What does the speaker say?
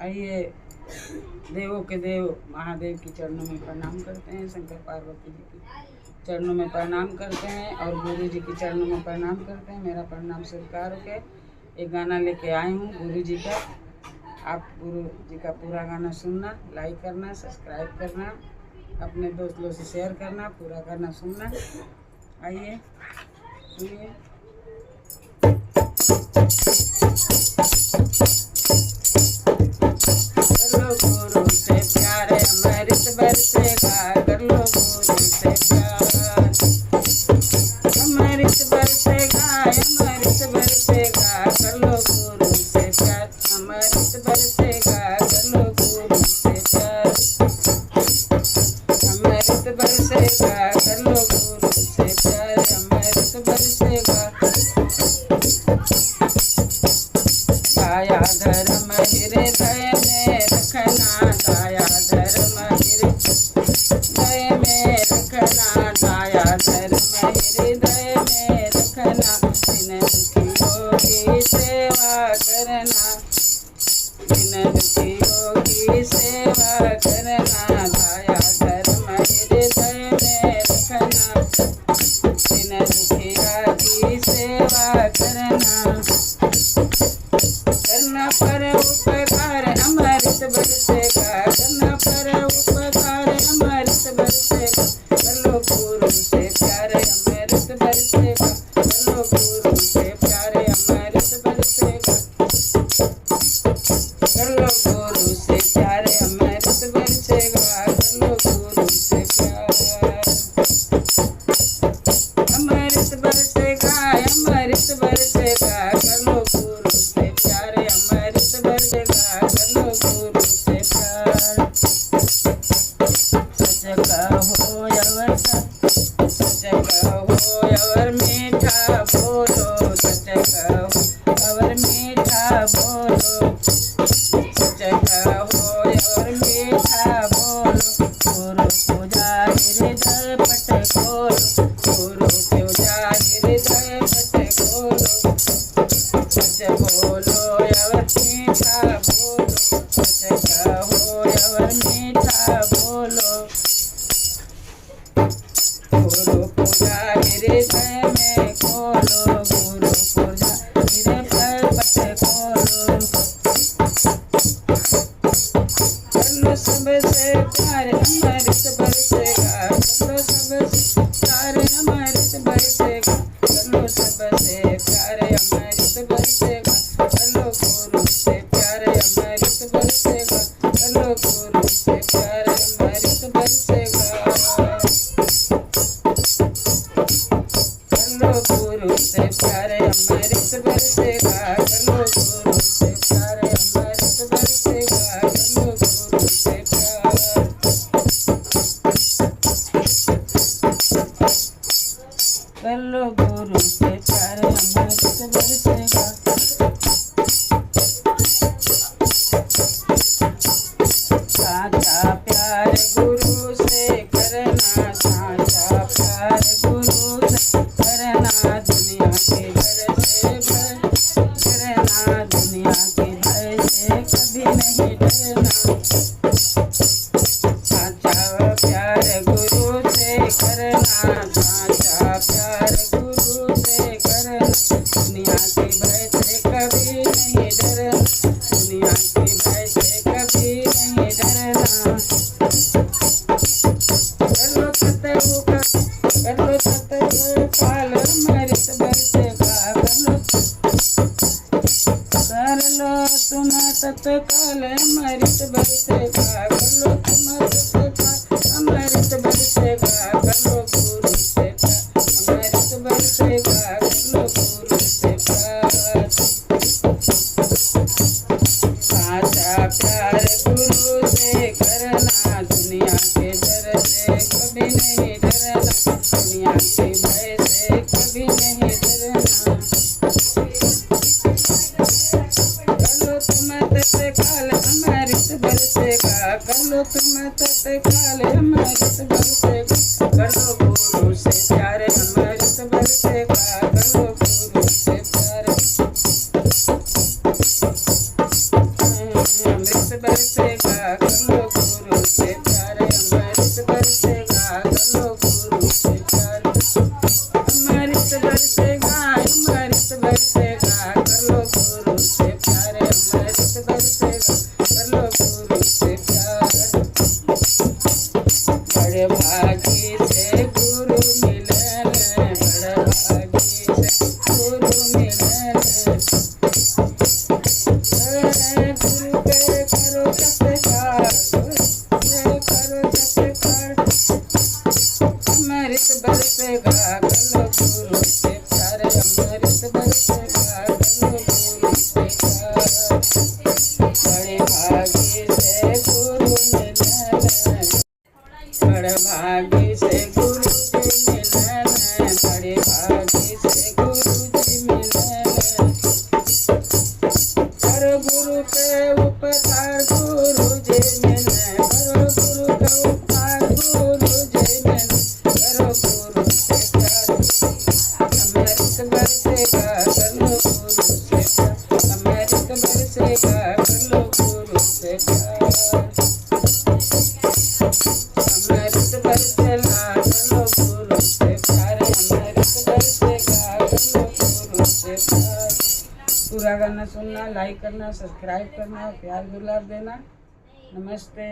आइए देवों के देव महादेव की चरणों में प्रणाम करते हैं, शंकर पार्वती जी की चरणों में प्रणाम करते हैं और गुरु जी की चरणों में प्रणाम करते हैं। मेरा प्रणाम स्वीकार हो के एक गाना लेके आई हूँ गुरु जी का। आप गुरु जी का पूरा गाना सुनना, लाइक करना, सब्सक्राइब करना, अपने दोस्तों से शेयर करना, पूरा गाना सुनना। आइए सुनिए। कर लो गुरु से प्यार, अमृत बरसेगा। कर लो गुरु से प्यार, अमृत बरसेगा, अमृत बरसेगा। कर लो गुरु से प्यार, अमृत बरसेगा। कर लो गुरु से प्यार, अमृत बरसेगा। कर लो गुरु से प्यार, अमृत बरसेगा। दाया धर्म हृदय में रखना, दाया धर्म हृदय में रखना, दाया धर्म हृदय में रखना। दिन दुखियों की सेवा करना, दिन दुखियों की सेवा करना। दाया धर्म हृदय में रखना, दिन दुखिया की सेवा करना। करना पर उपकार अमृत बरसेगा, करना पर उपकार अमृत बरसेगा। कर लो गुरु से प्यार, अमृत बरसेगा। कर लो गुरु से प्यार, अमृत बरसेगा। कर लो गुरु से प्यार, अमृत बरसेगा। कर लो गुरु से प्यार, अमृत बरसेगा, अमृत बरसेगा। कर लो गुरु से प्यार, अमृत बरसेगा। कर लो गुरु से प्यार। सच कहो अवर, सच कहो अवर मीठा बोलो, सच कहो अवर मीठा बोलो, सच कहो अवर मीठा बोलो। गुरु पूजा हृदय पट खोलो, गुरु पूजा हृदय पट खोलो। सच बोलो अवर मीठा बोलो, सच कहो अवर मीठा बोलो। गुरु पूजा हृदय में खोलो, गुरु पूजा हृदय पट खोलो। कर लो सबसे प्यार, अमृत बरसेगा। कर लो सबसे प्यार, अमृत बरसेगा। कर लो सबसे प्यार, अमृत बरसेगा। कर लो गुरु से प्यार, अमृत बरसेगा। कर लो गुरु से प्यार, अमृत बरसेगा। कर लो गुरु से प्यार, अमृत बरसेगा। कर लो गुरु से प्यार, अमृत बरसेगा। कर लो गुरु से प्यार। कर लो गुरु से प्यार, अमृत बरसेगा। साचा प्यार गुरु से करना, साचा प्यार गुरु से करना। दुनिया के घर से डरना, दुनिया के भय से कभी नहीं डरना। साचा प्यार गुरु से करना, साचा प्यार गुरु से करना। दुनिया के भय से कभी नहीं डरना, दुनिया के भय से कभी नहीं डरना। कर लो सतगु का, कर लो सतगु काल, अमृत बरसेगा। कर लो तुम तत्काल, अमृत बरसेगा। कर लो तुम तत्काल, अमृत बरसेगा। कर लो गुरु से प्यार, अमृत बरसेगा। कर लो गुरु से प्यार। साचा प्यार गुरु से करना, दुनिया के डर से कभी नहीं डरना, दुनिया के भय से कभी नहीं डरना। कर लो तुम तत्काल, अमृत बरसेगा। कर लो तुम तत्काल, अमृत बरसेगा। कर लो गुरु से प्यार, अमृत बरसेगा। कर लो गुरु से प्यार। अमृत बरसेगा कर लो गुरु से प्यार, अमृत बरसेगा कर लो गुरु से प्यार, अमृत बरसेगा कर लो गुरु से प्यार, अमृत बरसेगा कर लो गुरु से प्यार। बड़े भागी से गुरु मिले, बड़े भागी से गुरु मिले, गुरु के करो सत्कार, करो सत्कार, अमृत बरसेगा कर लो गुरु से प्यार, अमृत बरसेगा कर लो गुरु से प्यार। बड़े भागी से गुरु मिले, बड़े भागी से गुरु जी मिले, बड़े भागी से गुरु जी मिले, करो गुरु के उपकार गुरु जी मिले, करो गुरु के उपकार गुरु जी मिले, करो गुरु से प्यार, अमृत बरसेगा कर लो गुरु से प्यार, अमृत बरसेगा कर लो गुरु से प्यार, अमृत बरसेगा कर लो गुरु से प्यार, अमृत बरसेगा कर लो गुरु से प्यार। पूरा गाना सुनना, लाइक करना, सब्सक्राइब करना, प्यार दुलार देना। नमस्ते।